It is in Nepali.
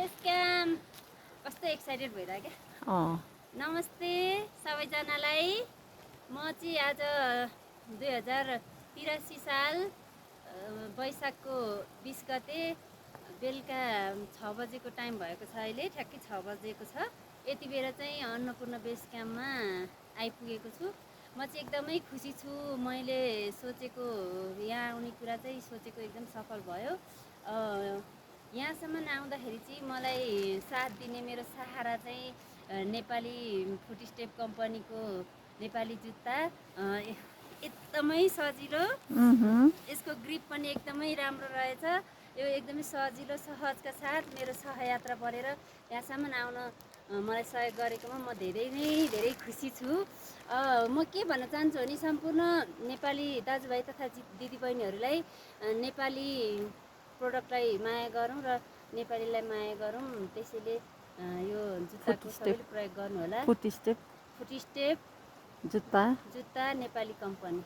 बेस क्याम्प कस्तो एक्साइटेड भइरहेको क्या। नमस्ते सबैजनालाई। म चाहिँ आज 2083 साल वैशाखको 20 गते बेलुका 6 बजेको टाइम भएको छ। अहिले ठ्याक्कै 6 बजेको छ। यति बेला चाहिँ अन्नपूर्ण बेस क्याम्पमा आइपुगेको छु। म चाहिँ एकदमै खुसी छु। मैले सोचेको यहाँ आउने कुरा चाहिँ सोचेको एकदम सफल भयो। यहाँसम्म आउँदाखेरि चाहिँ मलाई साथ दिने मेरो सहारा चाहिँ नेपाली फुटस्टेप कम्पनीको नेपाली जुत्ता। एकदमै सजिलो, यसको ग्रिप पनि एकदमै राम्रो रहेछ। यो एकदमै सजिलो सहजका साथ मेरो सहयात्रा परेर यहाँसम्म आउन मलाई सहयोग गरेकोमा म धेरै खुसी छु। म के भन्न चाहन्छु भने सम्पूर्ण नेपाली दाजुभाइ तथा दिदीबहिनीहरूलाई नेपाली प्रोडक्टलाई माया गरौँ र नेपालीलाई माया गरौँ। त्यसैले यो जुत्ताको सबैले प्रयोग गर्नु होला। फुटस्टेप जुत्ता नेपाली कम्पनी।